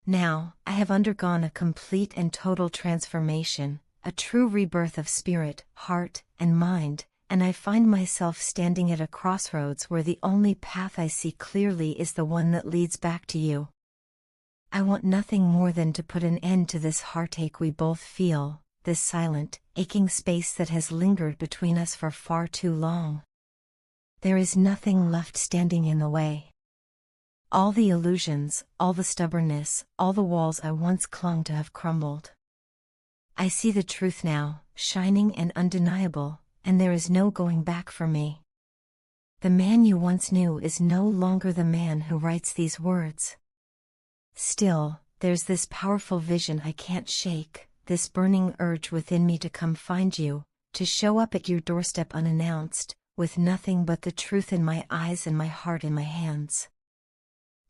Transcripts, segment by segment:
Now, I have undergone a complete and total transformation, a true rebirth of spirit, heart, and mind, and I find myself standing at a crossroads where the only path I see clearly is the one that leads back to you. I want nothing more than to put an end to this heartache we both feel, this silent, aching space that has lingered between us for far too long. There is nothing left standing in the way. All the illusions, all the stubbornness, all the walls I once clung to have crumbled. I see the truth now, shining and undeniable, and there is no going back for me. The man you once knew is no longer the man who writes these words. Still, there's this powerful vision I can't shake, this burning urge within me to come find you, to show up at your doorstep unannounced, with nothing but the truth in my eyes and my heart in my hands.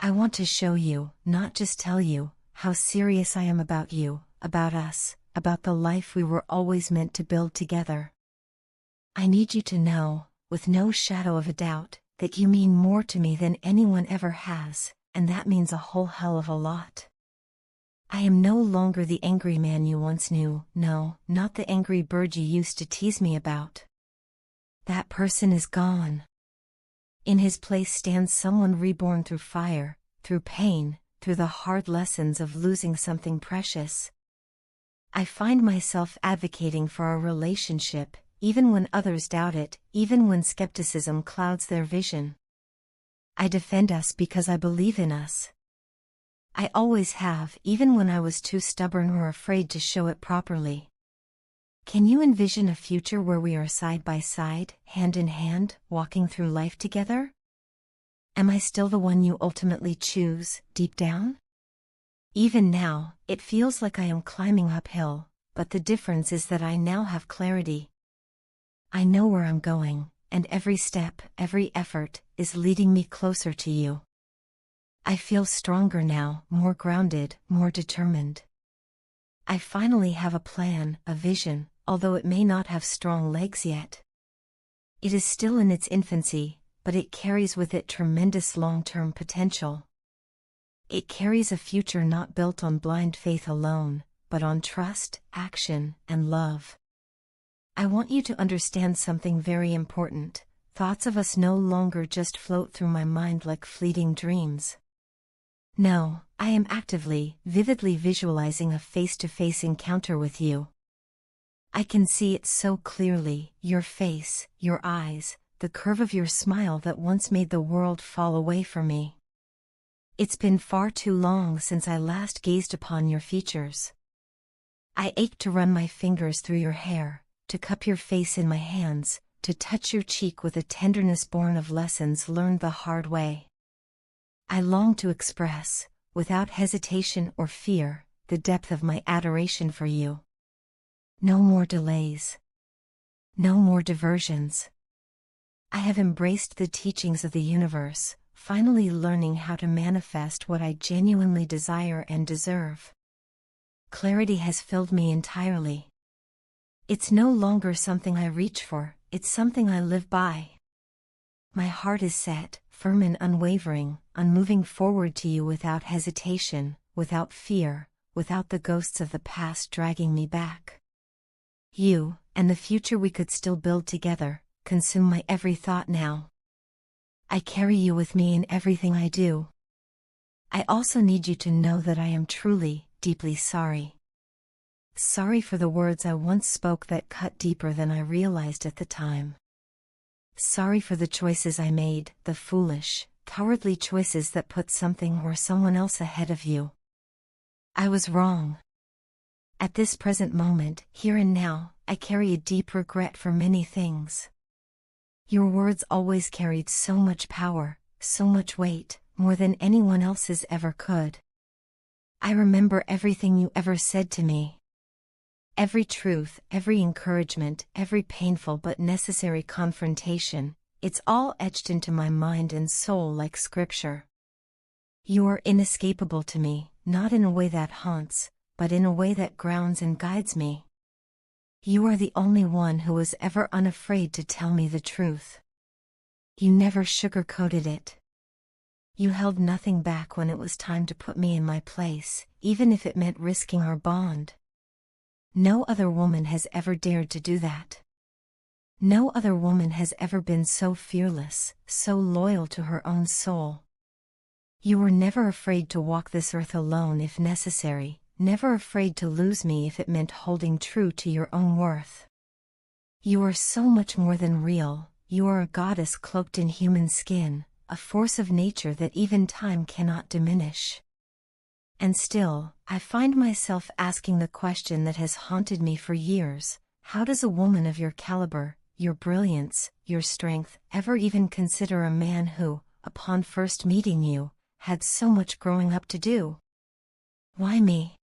I want to show you, not just tell you, how serious I am about you, about us, about the life we were always meant to build together. I need you to know, with no shadow of a doubt, that you mean more to me than anyone ever has, and that means a whole hell of a lot. I am no longer the angry man you once knew, no, not the angry bird you used to tease me about. That person is gone. In his place stands someone reborn through fire, through pain, through the hard lessons of losing something precious. I find myself advocating for a relationship, even when others doubt it, even when skepticism clouds their vision. I defend us because I believe in us. I always have, even when I was too stubborn or afraid to show it properly. Can you envision a future where we are side by side, hand in hand, walking through life together? Am I still the one you ultimately choose, deep down? Even now, it feels like I am climbing uphill, but the difference is that I now have clarity. I know where I'm going, and every step, every effort, is leading me closer to you. I feel stronger now, more grounded, more determined. I finally have a plan, a vision, although it may not have strong legs yet. It is still in its infancy, but it carries with it tremendous long-term potential. It carries a future not built on blind faith alone, but on trust, action, and love. I want you to understand something very important. Thoughts of us no longer just float through my mind like fleeting dreams. No, I am actively, vividly visualizing a face-to-face encounter with you. I can see it so clearly, your face, your eyes, the curve of your smile that once made the world fall away from me. It's been far too long since I last gazed upon your features. I ache to run my fingers through your hair, to cup your face in my hands, to touch your cheek with a tenderness born of lessons learned the hard way. I long to express, without hesitation or fear, the depth of my adoration for you. No more delays. No more diversions. I have embraced the teachings of the universe, finally learning how to manifest what I genuinely desire and deserve. Clarity has filled me entirely. It's no longer something I reach for, it's something I live by. My heart is set, firm and unwavering, on moving forward to you without hesitation, without fear, without the ghosts of the past dragging me back. You, and the future we could still build together, consume my every thought now. I carry you with me in everything I do. I also need you to know that I am truly, deeply sorry. Sorry for the words I once spoke that cut deeper than I realized at the time. Sorry for the choices I made, the foolish, cowardly choices that put something or someone else ahead of you. I was wrong. At this present moment, here and now, I carry a deep regret for many things. Your words always carried so much power, so much weight, more than anyone else's ever could. I remember everything you ever said to me. Every truth, every encouragement, every painful but necessary confrontation, it's all etched into my mind and soul like scripture. You are inescapable to me, not in a way that haunts, but in a way that grounds and guides me. You are the only one who was ever unafraid to tell me the truth. You never sugar-coated it. You held nothing back when it was time to put me in my place, even if it meant risking our bond. No other woman has ever dared to do that. No other woman has ever been so fearless, so loyal to her own soul. You were never afraid to walk this earth alone if necessary, never afraid to lose me if it meant holding true to your own worth. You are so much more than real. You are a goddess cloaked in human skin, a force of nature that even time cannot diminish. And still, I find myself asking the question that has haunted me for years: how does a woman of your caliber, your brilliance, your strength, ever even consider a man who, upon first meeting you, had so much growing up to do? Why me?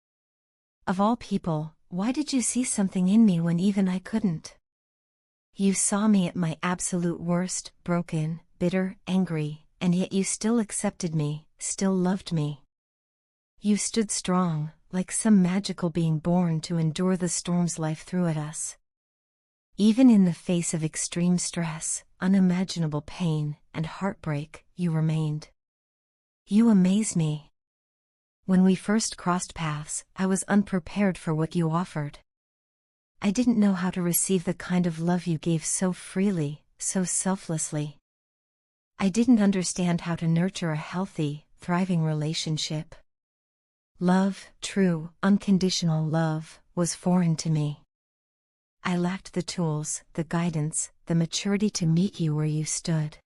Of all people, why did you see something in me when even I couldn't? You saw me at my absolute worst, broken, bitter, angry, and yet you still accepted me, still loved me. You stood strong, like some magical being born to endure the storms life threw at us. Even in the face of extreme stress, unimaginable pain, and heartbreak, you remained. You amaze me. When we first crossed paths, I was unprepared for what you offered. I didn't know how to receive the kind of love you gave so freely, so selflessly. I didn't understand how to nurture a healthy, thriving relationship. Love, true, unconditional love, was foreign to me. I lacked the tools, the guidance, the maturity to meet you where you stood.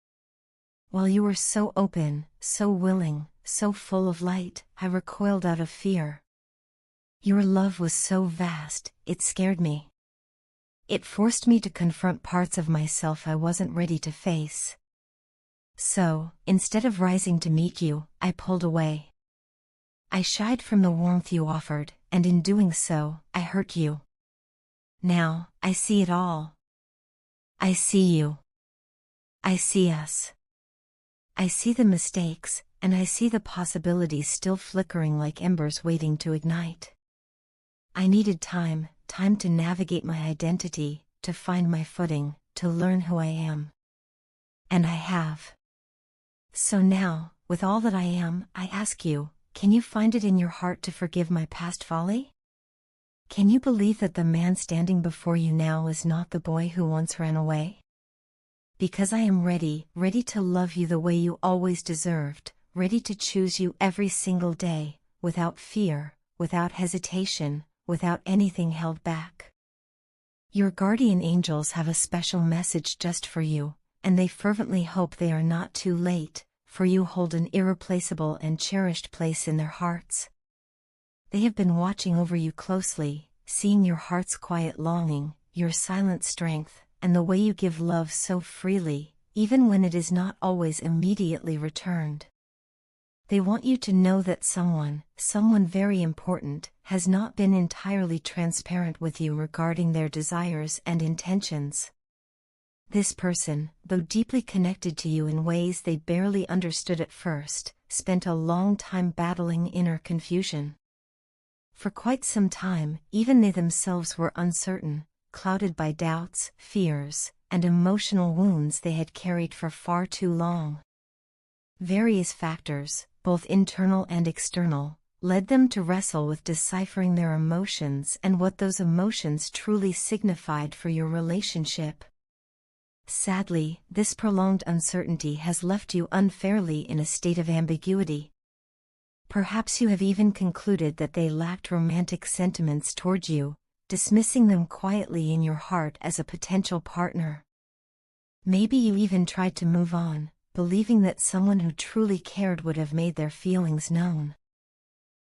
While you were so open, so willing, so full of light, I recoiled out of fear. Your love was so vast, it scared me. It forced me to confront parts of myself I wasn't ready to face. So, instead of rising to meet you, I pulled away. I shied from the warmth you offered, and in doing so, I hurt you. Now, I see it all. I see you. I see us. I see the mistakes, and I see the possibilities still flickering like embers waiting to ignite. I needed time to navigate my identity, to find my footing, to learn who I am. And I have. So now, with all that I am, I ask you, can you find it in your heart to forgive my past folly? Can you believe that the man standing before you now is not the boy who once ran away? Because I am ready to love you the way you always deserved, ready to choose you every single day, without fear, without hesitation, without anything held back. Your guardian angels have a special message just for you, and they fervently hope they are not too late, for you hold an irreplaceable and cherished place in their hearts. They have been watching over you closely, seeing your heart's quiet longing, your silent strength, and the way you give love so freely, even when it is not always immediately returned. They want you to know that someone very important, has not been entirely transparent with you regarding their desires and intentions. This person, though deeply connected to you in ways they barely understood at first, spent a long time battling inner confusion. For quite some time, even they themselves were uncertain, clouded by doubts, fears, and emotional wounds they had carried for far too long. Various factors, both internal and external, led them to wrestle with deciphering their emotions and what those emotions truly signified for your relationship. Sadly, this prolonged uncertainty has left you unfairly in a state of ambiguity. Perhaps you have even concluded that they lacked romantic sentiments toward you, dismissing them quietly in your heart as a potential partner. Maybe you even tried to move on, believing that someone who truly cared would have made their feelings known.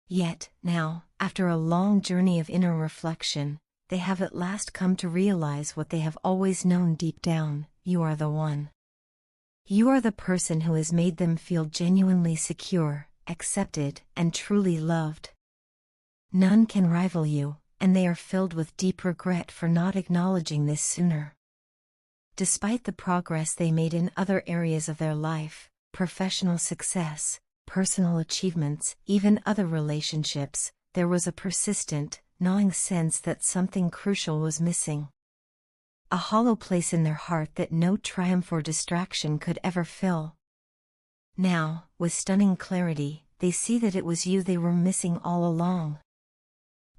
Yet, now, after a long journey of inner reflection, they have at last come to realize what they have always known deep down: you are the one. You are the person who has made them feel genuinely secure, accepted, and truly loved. None can rival you, and they are filled with deep regret for not acknowledging this sooner. Despite the progress they made in other areas of their life, professional success, personal achievements, even other relationships, there was a persistent, gnawing sense that something crucial was missing. A hollow place in their heart that no triumph or distraction could ever fill. Now, with stunning clarity, they see that it was you they were missing all along.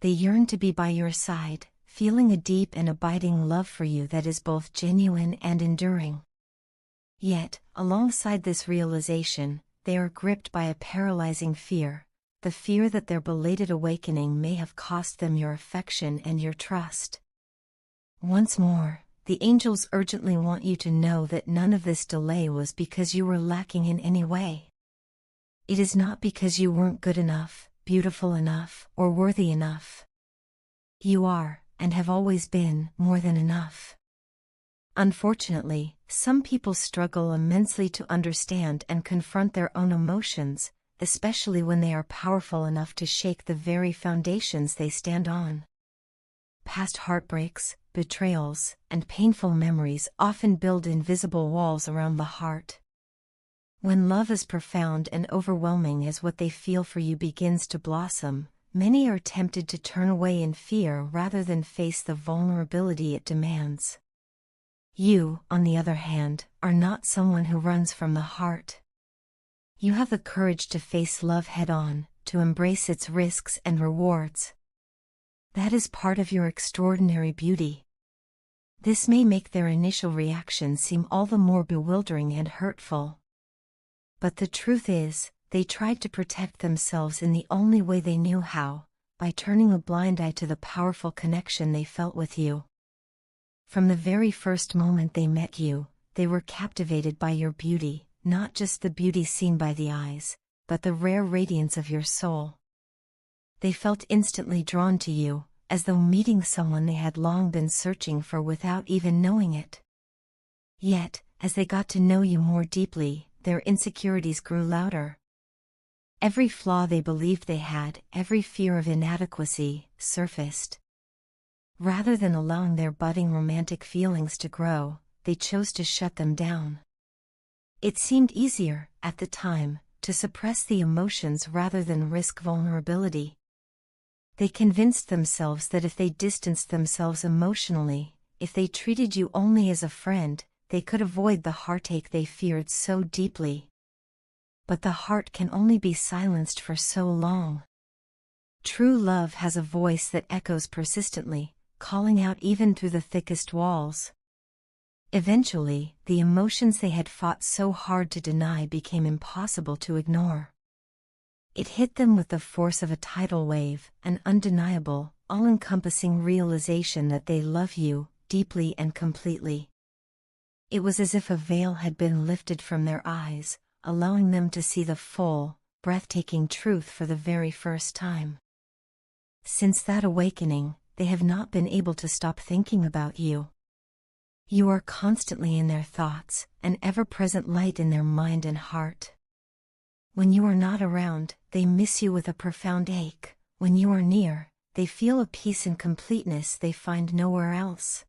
They yearn to be by your side, feeling a deep and abiding love for you that is both genuine and enduring. Yet, alongside this realization, they are gripped by a paralyzing fear, the fear that their belated awakening may have cost them your affection and your trust. Once more, the angels urgently want you to know that none of this delay was because you were lacking in any way. It is not because you weren't good enough, beautiful enough, or worthy enough. You are, and have always been, more than enough. Unfortunately, some people struggle immensely to understand and confront their own emotions, especially when they are powerful enough to shake the very foundations they stand on. Past heartbreaks, betrayals, and painful memories often build invisible walls around the heart. When love as profound and overwhelming as what they feel for you begins to blossom, many are tempted to turn away in fear rather than face the vulnerability it demands. You, on the other hand, are not someone who runs from the heart. You have the courage to face love head-on, to embrace its risks and rewards. That is part of your extraordinary beauty. This may make their initial reaction seem all the more bewildering and hurtful. But the truth is, they tried to protect themselves in the only way they knew how, by turning a blind eye to the powerful connection they felt with you. From the very first moment they met you, they were captivated by your beauty, not just the beauty seen by the eyes, but the rare radiance of your soul. They felt instantly drawn to you, as though meeting someone they had long been searching for without even knowing it. Yet, as they got to know you more deeply, their insecurities grew louder. Every flaw they believed they had, every fear of inadequacy, surfaced. Rather than allowing their budding romantic feelings to grow, they chose to shut them down. It seemed easier, at the time, to suppress the emotions rather than risk vulnerability. They convinced themselves that if they distanced themselves emotionally, if they treated you only as a friend, they could avoid the heartache they feared so deeply. But the heart can only be silenced for so long. True love has a voice that echoes persistently, calling out even through the thickest walls. Eventually, the emotions they had fought so hard to deny became impossible to ignore. It hit them with the force of a tidal wave, an undeniable, all-encompassing realization that they love you, deeply and completely. It was as if a veil had been lifted from their eyes, allowing them to see the full, breathtaking truth for the very first time. Since that awakening, they have not been able to stop thinking about you. You are constantly in their thoughts, an ever-present light in their mind and heart. When you are not around, they miss you with a profound ache. When you are near, they feel a peace and completeness they find nowhere else.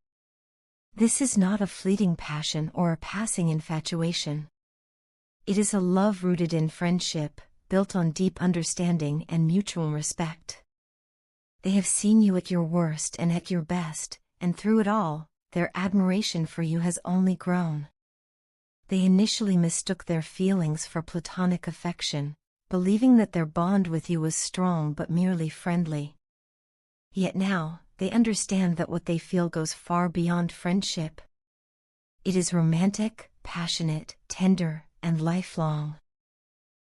This is not a fleeting passion or a passing infatuation. It is a love rooted in friendship, built on deep understanding and mutual respect. They have seen you at your worst and at your best, and through it all, their admiration for you has only grown. They initially mistook their feelings for platonic affection, believing that their bond with you was strong but merely friendly. Yet now, they understand that what they feel goes far beyond friendship. It is romantic, passionate, tender, and lifelong.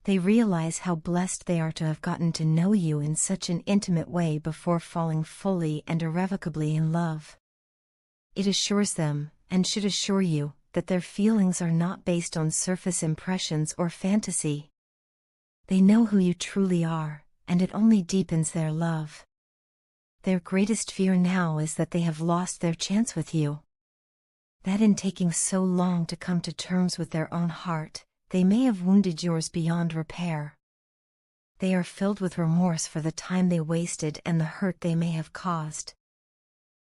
They realize how blessed they are to have gotten to know you in such an intimate way before falling fully and irrevocably in love. It assures them, and should assure you, that their feelings are not based on surface impressions or fantasy. They know who you truly are, and it only deepens their love. Their greatest fear now is that they have lost their chance with you. That in taking so long to come to terms with their own heart, they may have wounded yours beyond repair. They are filled with remorse for the time they wasted and the hurt they may have caused.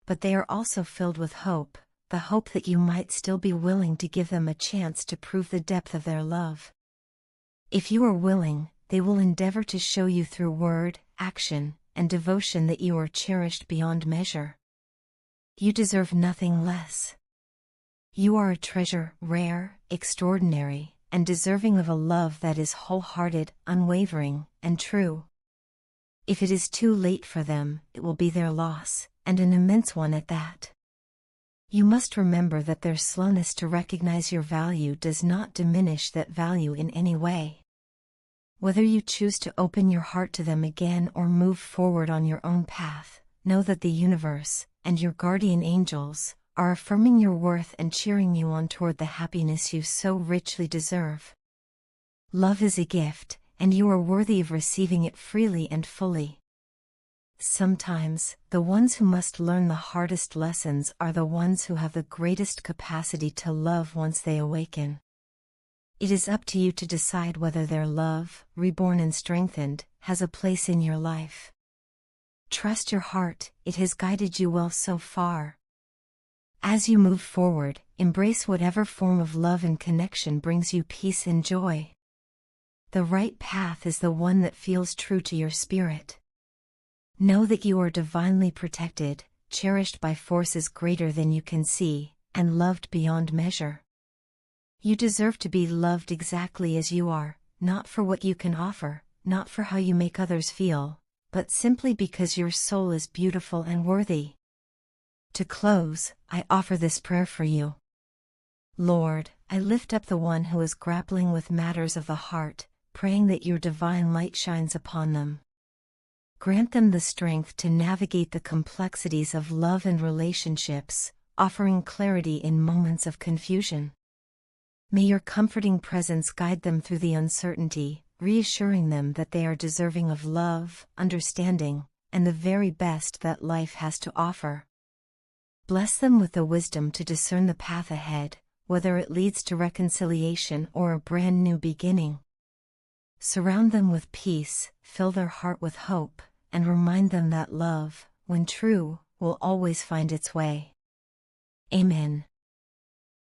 But they are also filled with hope, the hope that you might still be willing to give them a chance to prove the depth of their love. If you are willing, they will endeavor to show you through word, action, and devotion that you are cherished beyond measure. You deserve nothing less. You are a treasure, rare, extraordinary, and deserving of a love that is wholehearted, unwavering, and true. If it is too late for them, it will be their loss, and an immense one at that. You must remember that their slowness to recognize your value does not diminish that value in any way. Whether you choose to open your heart to them again or move forward on your own path, know that the universe, and your guardian angels, are affirming your worth and cheering you on toward the happiness you so richly deserve. Love is a gift, and you are worthy of receiving it freely and fully. Sometimes, the ones who must learn the hardest lessons are the ones who have the greatest capacity to love once they awaken. It is up to you to decide whether their love, reborn and strengthened, has a place in your life. Trust your heart, it has guided you well so far. As you move forward, embrace whatever form of love and connection brings you peace and joy. The right path is the one that feels true to your spirit. Know that you are divinely protected, cherished by forces greater than you can see, and loved beyond measure. You deserve to be loved exactly as you are, not for what you can offer, not for how you make others feel, but simply because your soul is beautiful and worthy. To close, I offer this prayer for you. Lord, I lift up the one who is grappling with matters of the heart, praying that your divine light shines upon them. Grant them the strength to navigate the complexities of love and relationships, offering clarity in moments of confusion. May your comforting presence guide them through the uncertainty, reassuring them that they are deserving of love, understanding, and the very best that life has to offer. Bless them with the wisdom to discern the path ahead, whether it leads to reconciliation or a brand new beginning. Surround them with peace, fill their heart with hope, and remind them that love, when true, will always find its way. Amen.